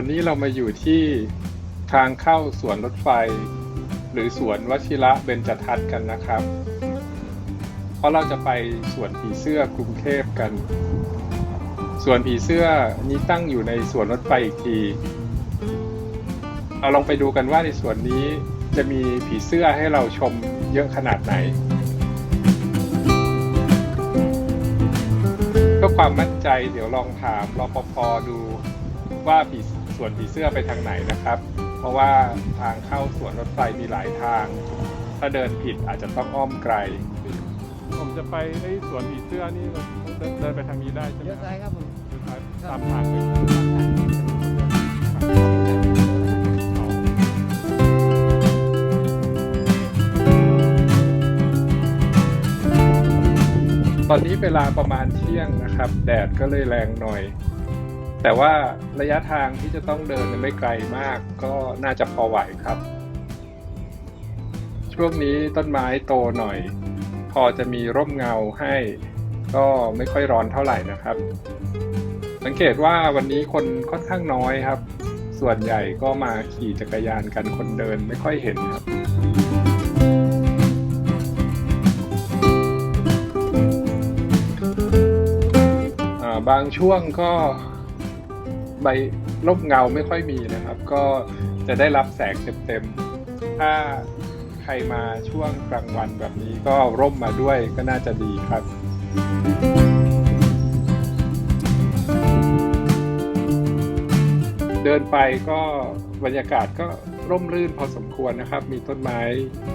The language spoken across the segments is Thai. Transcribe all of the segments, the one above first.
วันนี้เรามาอยู่ที่ทางเข้าสวนรถไฟหรือสวนวชิระเบญจทัศน์กันนะครับเพราะเราจะไปสวนผีเสื้อกรุงเทพกันสวนผีเสื้อนี้ตั้งอยู่ในสวนรถไฟอีกทีเราลองไปดูกันว่าในสวนนี้จะมีผีเสื้อให้เราชมเยอะขนาดไหนเพื่อความมั่นใจเดี๋ยวลองถามรปภ.ดูว่าสวนผีเสื้อไปทางไหนนะครับเพราะว่าทางเข้าสวนรถไฟมีหลายทางถ้าเดินผิดอาจจะต้องอ้อมไกลผมจะไปไอ้สวนผีเสื้อนี่เดินไปทางนี้ได้ใช่ไหม เลี้ยวซ้ายครับผม ตามทางไปตอนนี้เวลาประมาณเที่ยงนะครับแดดก็เลยแรงหน่อยแต่ว่าระยะทางที่จะต้องเดินไม่ไกลมากก็น่าจะพอไหวครับช่วงนี้ต้นไม้โตหน่อยพอจะมีร่มเงาให้ก็ไม่ค่อยร้อนเท่าไหร่นะครับสังเกตว่าวันนี้คนค่อนข้างน้อยครับส่วนใหญ่ก็มาขี่จักรยานกันคนเดินไม่ค่อยเห็นครับบางช่วงก็ใบร่มเงาไม่ค่อยมีนะครับก็จะได้รับแสงเต็มๆถ้าใครมาช่วงกลางวันแบบนี้ก็ร่มมาด้วยก็น่าจะดีครับเดินไปก็บรรยากาศก็ร่มรื่นพอสมควรนะครับมีต้นไม้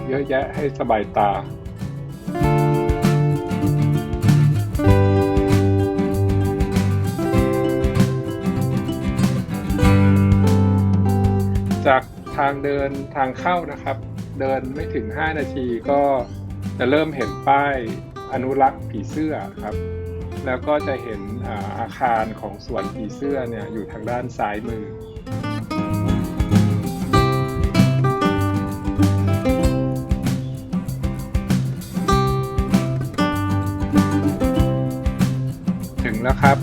เยอะแยะให้สบายตาจากทางเดินทางเข้านะครับเดินไม่ถึง5นาทีก็จะเริ่มเห็นป้ายอนุรักษ์ผีเสื้อครับแล้วก็จะเห็นอาคารของสวนผีเสื้อเนี่ยอยู่ทางด้านซ้ายมือถึงแล้วครับ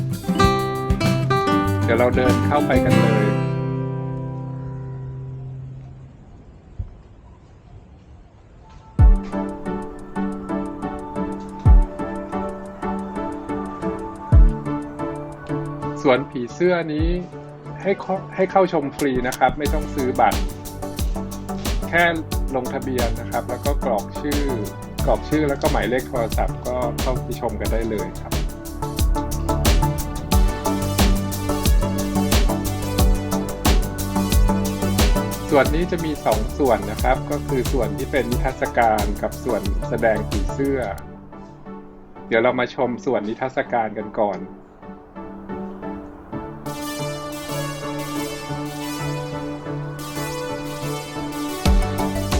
เดี๋ยวเราเดินเข้าไปกันเลยสวนผีเสื้อนี้ให้เข้าชมฟรีนะครับไม่ต้องซื้อบัตรแค่ลงทะเบียนนะครับแล้วก็กรอกชื่อแล้วก็หมายเลขโทรศัพท์ก็เข้าไปชมกันได้เลยครับส่วนนี้จะมี2ส่วนนะครับก็คือส่วนที่เป็นนิทรรศการกับส่วนแสดงผีเสื้อเดี๋ยวเรามาชมส่วนนิทรรศการกันก่อน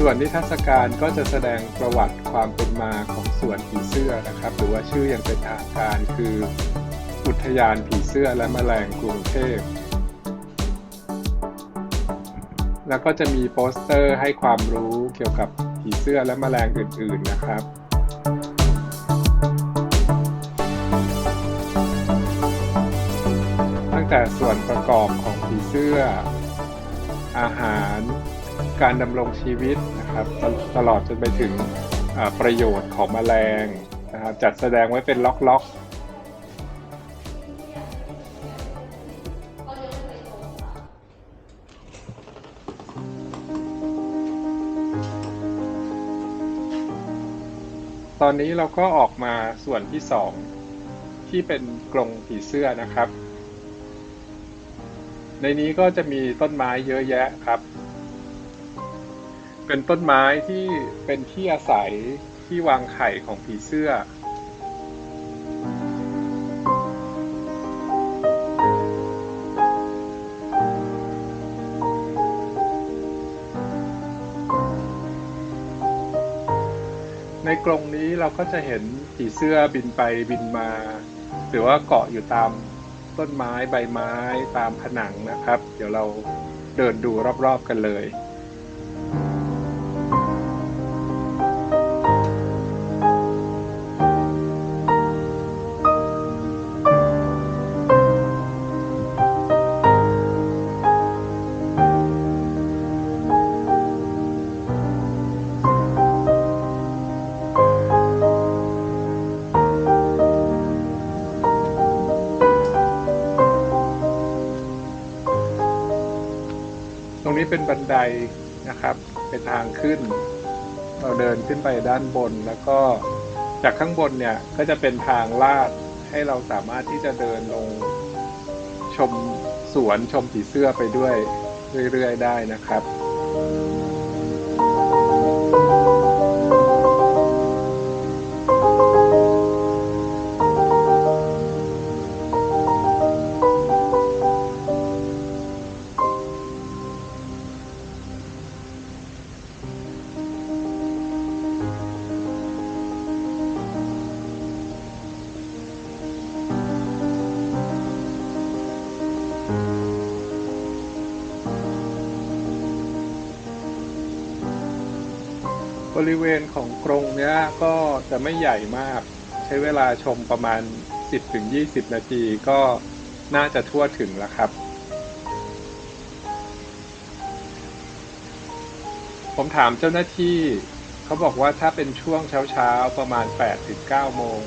ส่วนนิทรรศการก็จะแสดงประวัติความเป็นมาของสวนผีเสื้อนะครับหรือว่าชื่ออย่างเป็นทางการคืออุทยานผีเสื้อและแมลงกรุงเทพแล้วก็จะมีโปสเตอร์ให้ความรู้เกี่ยวกับผีเสื้อและแมลงอื่นๆนะครับตั้งแต่ส่วนประกอบของผีเสื้ออาหารการดำรงชีวิตนะครับตลอดจนไปถึงประโยชน์ของแมลงนะครับจัดแสดงไว้เป็นล็อกตอนนี้เราก็ออกมาส่วนที่2ที่เป็นกรงผีเสื้อนะครับในนี้ก็จะมีต้นไม้เยอะแยะครับเป็นต้นไม้ที่เป็นที่อาศัยที่วางไข่ของผีเสื้อในกรงนี้เราก็จะเห็นผีเสื้อบินไปบินมาหรือว่าเกาะอยู่ตามต้นไม้ใบไม้ตามผนังนะครับเดี๋ยวเราเดินดูรอบๆกันเลย นี้เป็นบันไดนะครับเป็นทางขึ้นเราเดินขึ้นไปด้านบนแล้วก็จากข้างบนเนี่ยก็จะเป็นทางลาดให้เราสามารถที่จะเดินลงชมสวนชมผีเสื้อไปด้วยเรื่อยๆได้นะครับบริเวณของกรงเนี้ยก็จะไม่ใหญ่มากใช้เวลาชมประมาณ10-20นาทีก็น่าจะทั่วถึงแล้วครับผมถามเจ้าหน้าที่เขาบอกว่าถ้าเป็นช่วงเช้าๆประมาณ8-9โมง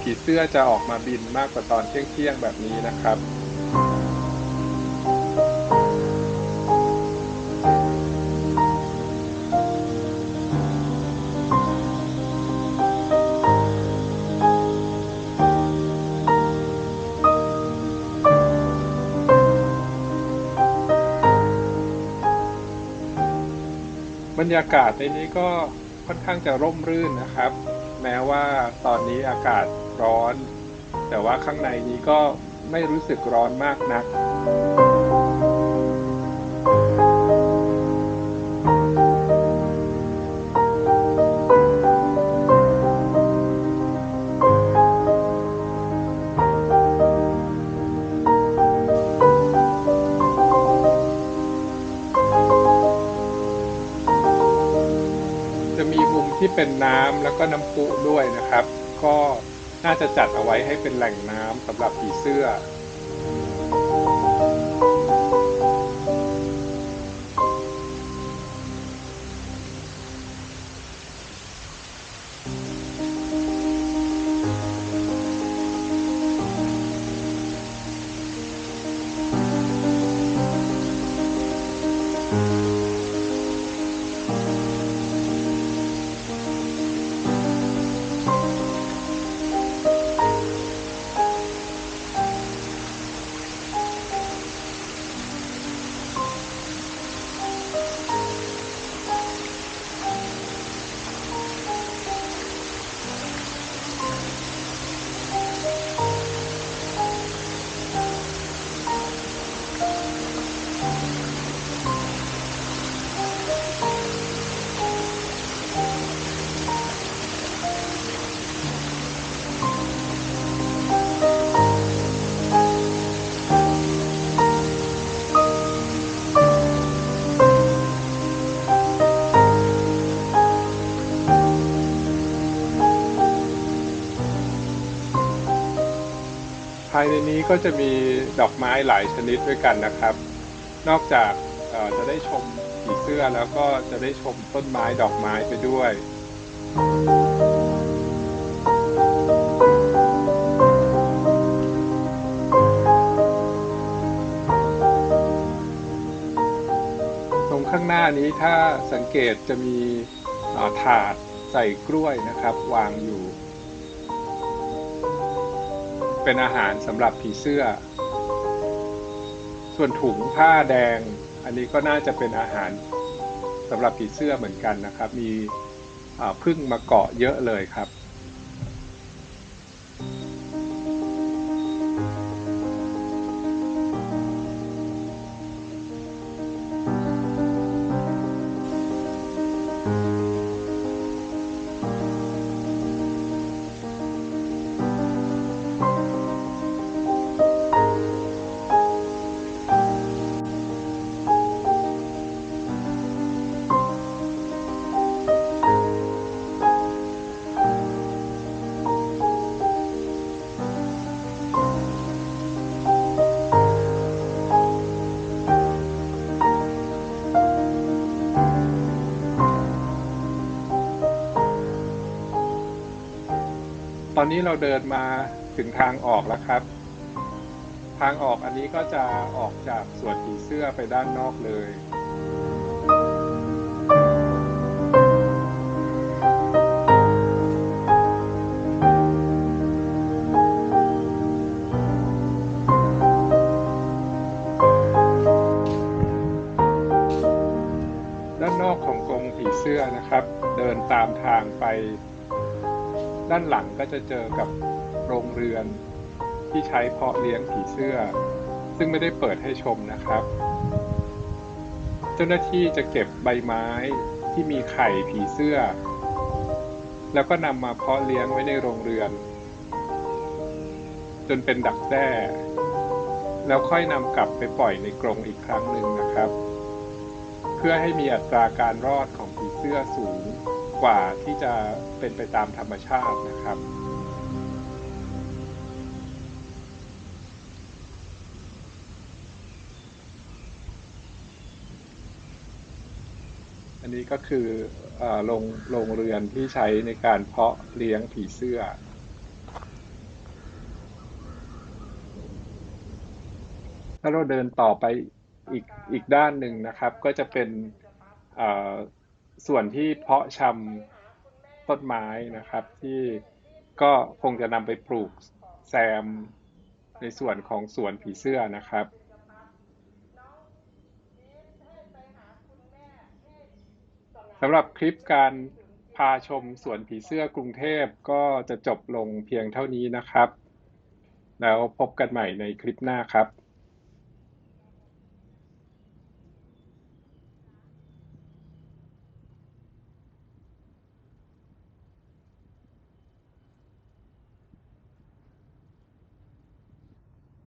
ผีเสื้อจะออกมาบินมากกว่าตอนเที่ยงๆแบบนี้นะครับบรรยากาศในนี้ก็ค่อนข้างจะร่มรื่นนะครับแม้ว่าตอนนี้อากาศร้อนแต่ว่าข้างในนี้ก็ไม่รู้สึกร้อนมากนัก จะมีมุมที่เป็นน้ำแล้วก็น้ำพุด้วยนะครับก็น่าจะจัดเอาไว้ให้เป็นแหล่งน้ำสำหรับผีเสื้อภายในนี้ก็จะมีดอกไม้หลายชนิดด้วยกันนะครับนอกจากจะได้ชมผีเสื้อแล้วก็จะได้ชมต้นไม้ดอกไม้ไปด้วย ตรงข้างหน้านี้ถ้าสังเกตจะมีถาดใส่กล้วยนะครับวางอยู่เป็นอาหารสำหรับผีเสื้อส่วนถุงผ้าแดงอันนี้ก็น่าจะเป็นอาหารสำหรับผีเสื้อเหมือนกันนะครับมีผึ้งมาเกาะเยอะเลยครับ ตอนนี้เราเดินมาถึงทางออกแล้วครับทางออกอันนี้ก็จะออกจากสวนผีเสื้อไปด้านนอกเลย ามทางไปด้านหลังก็จะเจอกับโรงเรือนที่ใช้เพาะเลี้ยงผีเสื้อซึ่งไม่ได้เปิดให้ชมนะครับเจ้าหน้าที่จะเก็บใบไม้ที่มีไข่ผีเสื้อแล้วก็นำมาเพาะเลี้ยงไว้ในโรงเรือนจนเป็นดักแด้แล้วค่อยนำกลับไปปล่อยในกรงอีกครั้งหนึ่งนะครับเพื่อให้มีอัตราการรอดของผีเสื้อสูงกว่าที่จะเป็นไปตามธรรมชาตินะครับอันนี้ก็คือโรงเรือนที่ใช้ในการเพาะเลี้ยงผีเสื้อถ้าเราเดินต่อไปอีกด้านหนึ่งนะครับก็จะเป็นเอ่อส่วนที่เพาะชำต้นไม้นะครับที่ก็คงจะนำไปปลูกแซมในส่วนของสวนผีเสื้อนะครับสำหรับคลิปการพาชมสวนผีเสื้อกรุงเทพก็จะจบลงเพียงเท่านี้นะครับแล้วพบกันใหม่ในคลิปหน้าครับ